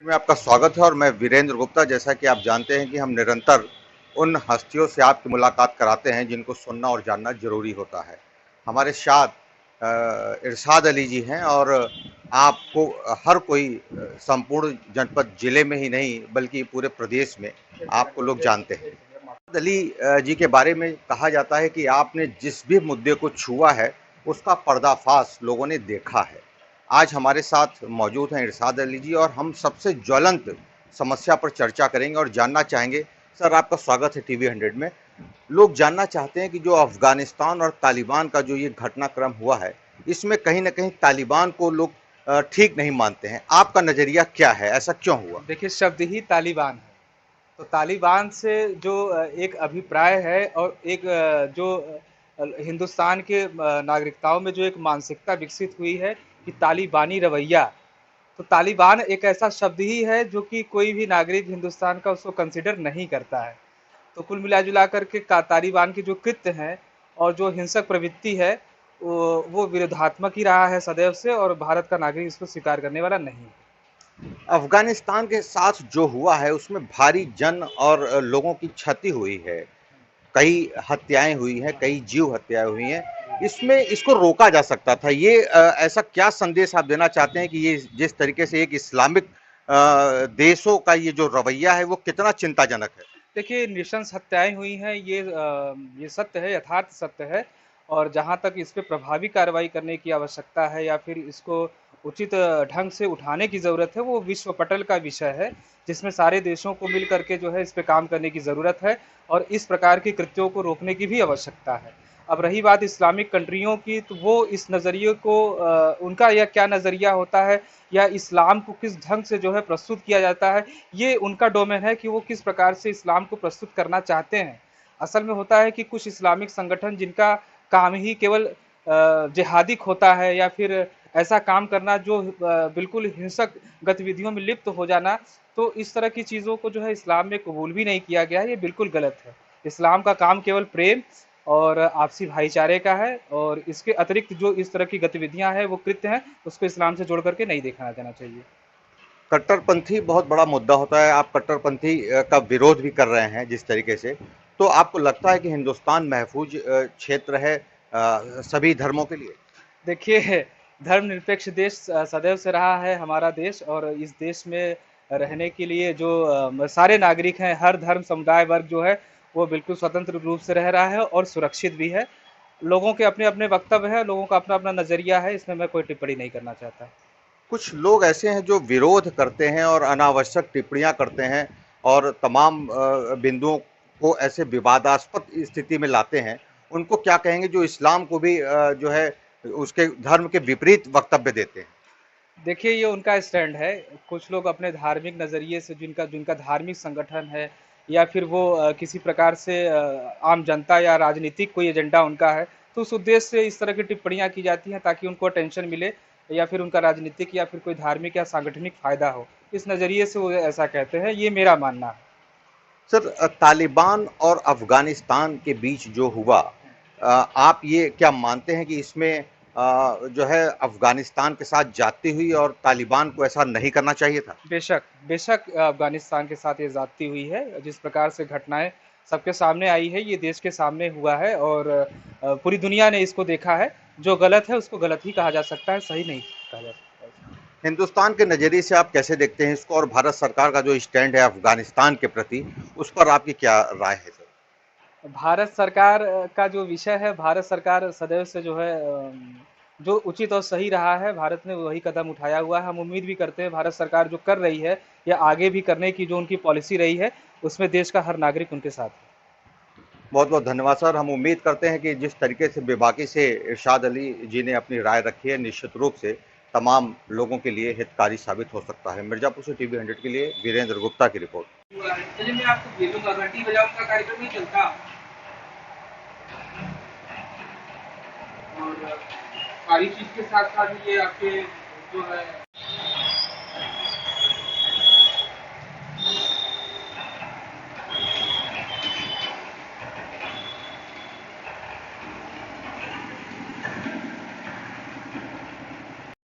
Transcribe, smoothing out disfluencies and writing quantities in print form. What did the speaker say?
में आपका स्वागत है और मैं वीरेंद्र गुप्ता। जैसा कि आप जानते हैं कि हम निरंतर उन हस्तियों से आपकी मुलाकात कराते हैं जिनको सुनना और जानना ज़रूरी होता है। हमारे साथ इरशाद अली जी हैं और आपको हर कोई संपूर्ण जनपद ज़िले में ही नहीं बल्कि पूरे प्रदेश में आपको लोग जानते हैं। इरशाद अली जी के बारे में कहा जाता है कि आपने जिस भी मुद्दे को छुआ है, उसका पर्दाफाश लोगों ने देखा है। आज हमारे साथ मौजूद हैं इरशाद अली जी और हम सबसे ज्वलंत समस्या पर चर्चा करेंगे और जानना चाहेंगे। सर, आपका स्वागत है टीवी 100 में। लोग जानना चाहते हैं कि जो अफगानिस्तान और तालिबान का जो ये घटनाक्रम हुआ है, इसमें कहीं ना कहीं तालिबान को लोग ठीक नहीं मानते हैं। आपका नजरिया क्या है, ऐसा क्यों हुआ? देखिए, शब्द ही तालिबान है। तो तालिबान से जो एक अभिप्राय है और एक जो हिंदुस्तान के नागरिकताओं में जो एक मानसिकता विकसित हुई है कि तालिबानी रवैया, तो तालिबान एक ऐसा शब्द ही है जो कि कोई भी नागरिक हिंदुस्तान का उसको कंसिडर नहीं करता है। तो कुल मिला जुला करके तालिबान की जो कृत्य हैं और जो हिंसक प्रवृत्ति है, वो विरोधात्मक ही रहा है सदैव से, और भारत का नागरिक इसको स्वीकार करने वाला नहीं है। अफगानिस्तान के साथ जो हुआ है उसमें भारी जन और लोगों की क्षति हुई है। कई हत्याएं हुई हैं, कई जीव हत्याएं हुई हैं। इसमें इसको रोका जा सकता था। ये ऐसा क्या संदेश आप देना चाहते हैं कि ये जिस तरीके से एक इस्लामिक देशों का ये जो रवैया है वो कितना चिंताजनक है? देखिए, नृशंस हत्याएं हुई हैं, ये सत्य है, यथार्थ सत्य है। और जहां तक इस पे प्रभावी कार्रवाई करने की आवश्यकता है या फिर इसको उचित ढंग से उठाने की ज़रूरत है, वो विश्व पटल का विषय है, जिसमें सारे देशों को मिल करके जो है इस पे काम करने की ज़रूरत है और इस प्रकार के कृत्यों को रोकने की भी आवश्यकता है। अब रही बात इस्लामिक कंट्रियों की, तो वो इस नज़रिए को उनका यह क्या नज़रिया होता है या इस्लाम को किस ढंग से जो है प्रस्तुत किया जाता है, ये उनका डोमेन है कि वो किस प्रकार से इस्लाम को प्रस्तुत करना चाहते हैं। असल में होता है कि कुछ इस्लामिक संगठन जिनका काम ही केवल जिहादिक होता है या फिर ऐसा काम करना जो बिल्कुल हिंसक गतिविधियों में लिप्त हो जाना, तो इस तरह की चीज़ों को जो है इस्लाम में कबूल भी नहीं किया गया है। ये बिल्कुल गलत है। इस्लाम का काम केवल प्रेम और आपसी भाईचारे का है, और इसके अतिरिक्त जो इस तरह की गतिविधियां हैं, वो कृत्य हैं, उसको इस्लाम से जोड़ करके नहीं देखा जाना चाहिए। कट्टरपंथी बहुत बड़ा मुद्दा होता है। आप कट्टरपंथी का विरोध भी कर रहे हैं जिस तरीके से, तो आपको लगता है कि हिंदुस्तान महफूज क्षेत्र है सभी धर्मों के लिए? देखिए, धर्मनिरपेक्ष देश सदैव से रहा है हमारा देश, और इस देश में रहने के लिए जो सारे नागरिक हैं, हर धर्म समुदाय वर्ग जो है, वो बिल्कुल स्वतंत्र रूप से रह रहा है और सुरक्षित भी है। लोगों के अपने अपने वक्तव्य हैं, लोगों का अपना अपना नजरिया है, इसमें मैं कोई टिप्पणी नहीं करना चाहता। कुछ लोग ऐसे हैं जो विरोध करते हैं और अनावश्यक टिप्पणियां करते हैं और तमाम बिंदुओं को ऐसे विवादास्पद स्थिति में लाते हैं। उनको क्या कहेंगे जो इस्लाम को भी जो है उसके धर्म के विपरीत वक्तव्य देते हैं? देखिए, ये उनका स्टैंड है। कुछ लोग अपने धार्मिक नज़रिए से, जिनका जिनका धार्मिक संगठन है या फिर वो किसी प्रकार से आम जनता या राजनीतिक कोई एजेंडा उनका है, तो उस उद्देश्य से इस तरह की टिप्पणियाँ की जाती हैं ताकि उनको अटेंशन मिले या फिर उनका राजनीतिक या फिर कोई धार्मिक या सांगठनिक फ़ायदा हो। इस नज़रिए से वो ऐसा कहते हैं, ये मेरा मानना है। सर, तालिबान और अफगानिस्तान के बीच जो हुआ, आप ये क्या मानते हैं कि इसमें जो है अफगानिस्तान के साथ जाती हुई और तालिबान को ऐसा नहीं करना चाहिए था? बेशक, बेशक अफ़गानिस्तान के साथ ये ज़्यादती हुई है। जिस प्रकार से घटनाएँ सबके सामने आई है, ये देश के सामने हुआ है और पूरी दुनिया ने इसको देखा है। जो गलत है, उसको गलत ही कहा जा सकता है, सही नहीं कहा जा सकता है। हिंदुस्तान के नज़रिए से आप कैसे देखते हैं इसको और भारत सरकार का जो स्टैंड है अफगानिस्तान के प्रति, उस पर आपकी क्या राय है सर? भारत सरकार का जो विषय है, भारत सरकार सदैव से जो है जो उचित और सही रहा है, भारत ने वही कदम उठाया हुआ है। हम उम्मीद भी करते हैं भारत सरकार जो कर रही है या आगे भी करने की जो उनकी पॉलिसी रही है, उसमें देश का हर नागरिक उनके साथ है। बहुत बहुत धन्यवाद सर। हम उम्मीद करते हैं कि जिस तरीके से बेबाकी से इरशाद अली जी ने अपनी राय रखी है, निश्चित रूप से तमाम लोगों के लिए हितकारी साबित हो सकता है। मिर्जापुर से टीवी 100 के लिए वीरेंद्र गुप्ता की रिपोर्ट। चलिए, मैं आपको भेजूंगा, घंटी बजाऊंगा, कार्यक्रम नहीं चलता। और सारी चीज के साथ साथ ये आपके जो है